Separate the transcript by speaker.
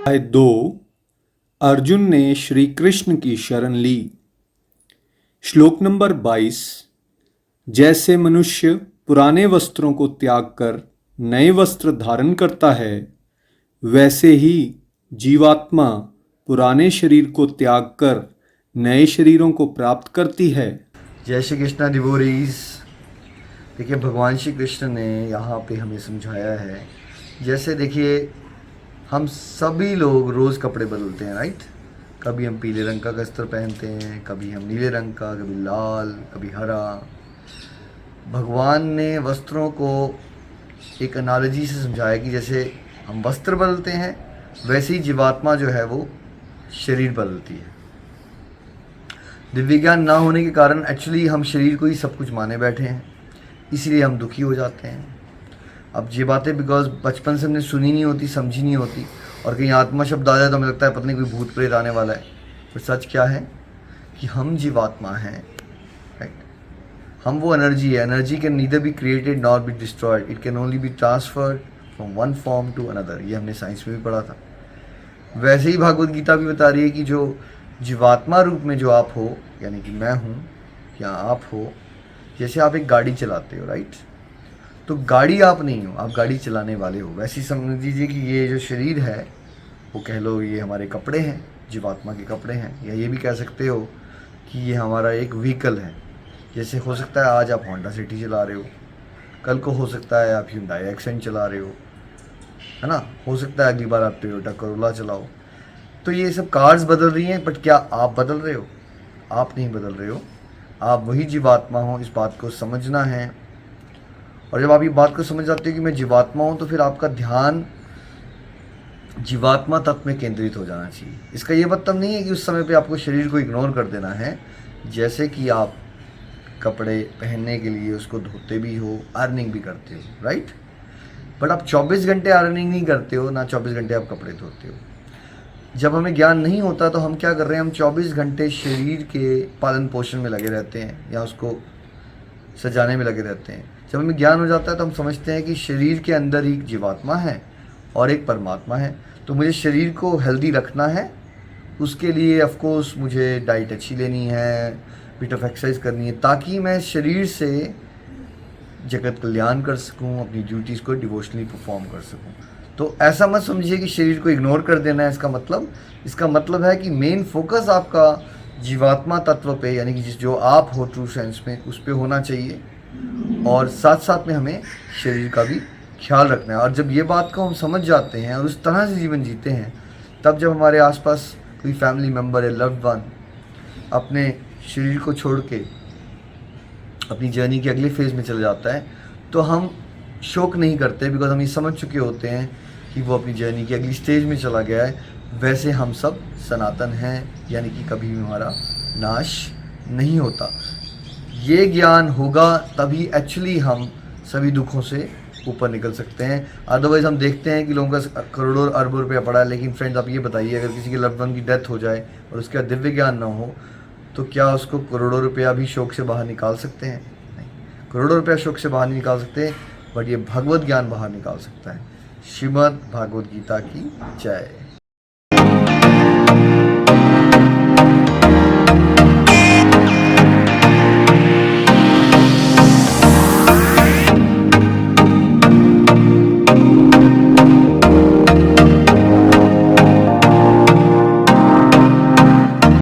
Speaker 1: अध्याय 2। अर्जुन ने श्री कृष्ण की शरण ली। श्लोक नंबर 22। जैसे मनुष्य पुराने वस्त्रों को त्याग कर नए वस्त्र धारण करता है, वैसे ही जीवात्मा पुराने शरीर को त्याग कर नए शरीरों को प्राप्त करती है।
Speaker 2: जय श्री कृष्णा डिवोरीज। देखिए, भगवान श्री कृष्ण ने यहाँ पे हमें समझाया है। जैसे देखिए, हम सभी लोग रोज़ कपड़े बदलते हैं, राइट। कभी हम पीले रंग का वस्त्र पहनते हैं, कभी हम नीले रंग का, कभी लाल, कभी हरा। भगवान ने वस्त्रों को एक एनालॉजी से समझाया कि जैसे हम वस्त्र बदलते हैं, वैसे ही जीवात्मा जो है वो शरीर बदलती है। दिव्य ज्ञान ना होने के कारण एक्चुअली हम शरीर को ही सब कुछ माने बैठे हैं, इसीलिए हम दुखी हो जाते हैं। अब ये बातें बिकॉज बचपन से हमने सुनी नहीं होती, समझी नहीं होती, और कहीं आत्मा शब्द आ जाए तो हमें लगता है पता नहीं कोई भूत प्रेत आने वाला है। पर सच क्या है कि हम जीवात्मा हैं, राइट। हम वो एनर्जी है। Energy can neither be created nor be destroyed, it can only be transferred from one form to another. ये हमने साइंस में भी पढ़ा था। वैसे ही भागवत गीता भी बता रही है कि जो जीवात्मा रूप में जो आप हो, यानी कि मैं हूँ या आप हो, जैसे आप एक गाड़ी चलाते हो, राइट। तो गाड़ी आप नहीं हो, आप गाड़ी चलाने वाले हो। वैसे ही समझ लीजिए कि ये जो शरीर है, वो कह लो ये हमारे कपड़े हैं, जीवात्मा के कपड़े हैं, या ये भी कह सकते हो कि ये हमारा एक व्हीकल है। जैसे हो सकता है आज आप होंडा सिटी चला रहे हो, कल को हो सकता है आप hyundai एक्सेंट चला रहे हो, है ना। हो सकता है अगली बार आप टोयोटा करोला चलाओ। तो ये सब कार्स बदल रही हैं, बट क्या आप बदल रहे हो? आप नहीं बदल रहे हो, आप वही जीवात्मा हो। इस बात को समझना है। और जब आप ये बात को समझ जाते हो कि मैं जीवात्मा हूँ, तो फिर आपका ध्यान जीवात्मा तत्व में केंद्रित हो जाना चाहिए। इसका ये मतलब नहीं है कि उस समय पे आपको शरीर को इग्नोर कर देना है। जैसे कि आप कपड़े पहनने के लिए उसको धोते भी हो, अर्निंग भी करते हो, राइट। बट आप 24 घंटे अर्निंग नहीं करते हो, ना 24 घंटे आप कपड़े धोते हो। जब हमें ज्ञान नहीं होता तो हम क्या कर रहे हैं, हम 24 घंटे शरीर के पालन पोषण में लगे रहते हैं या उसको सजाने में लगे रहते हैं। जब हमें ज्ञान हो जाता है तो हम समझते हैं कि शरीर के अंदर एक जीवात्मा है और एक परमात्मा है। तो मुझे शरीर को हेल्दी रखना है, उसके लिए ऑफ कोर्स मुझे डाइट अच्छी लेनी है, बिट ऑफ एक्सरसाइज करनी है, ताकि मैं शरीर से जगत कल्याण कर सकूं, अपनी ड्यूटीज़ को डिवोशनली परफॉर्म कर सकूं। तो ऐसा मत समझिए कि शरीर को इग्नोर कर देना है। इसका मतलब है कि मेन फोकस आपका जीवात्मा तत्व पे, यानी कि जो आप हो ट्रू सेंस में, उस पे होना चाहिए। और साथ साथ में हमें शरीर का भी ख्याल रखना है। और जब ये बात को हम समझ जाते हैं और उस तरह से जीवन जीते हैं, तब जब हमारे आसपास कोई फैमिली मेम्बर या लव्ड वन अपने शरीर को छोड़ के अपनी जर्नी के अगले फेज़ में चला जाता है, तो हम शोक नहीं करते, बिकॉज हम ये समझ चुके होते हैं कि वो अपनी जर्नी की अगली स्टेज में चला गया है। वैसे हम सब सनातन हैं, यानी कि कभी भी हमारा नाश नहीं होता। ये ज्ञान होगा तभी एक्चुअली हम सभी दुखों से ऊपर निकल सकते हैं। अदरवाइज़ हम देखते हैं कि लोगों का करोड़ों अरबों रुपया पड़ा है, लेकिन फ्रेंड्स आप ये बताइए, अगर किसी के लव्ड वन की डेथ हो जाए और उसका दिव्य ज्ञान ना हो, तो क्या उसको करोड़ों रुपया भी शोक से बाहर निकाल सकते हैं? नहीं, करोड़ों रुपया शोक से बाहर नहीं निकाल सकते, बट ये भगवत ज्ञान बाहर निकाल सकता है। श्रीमद् भागवत गीता की जय।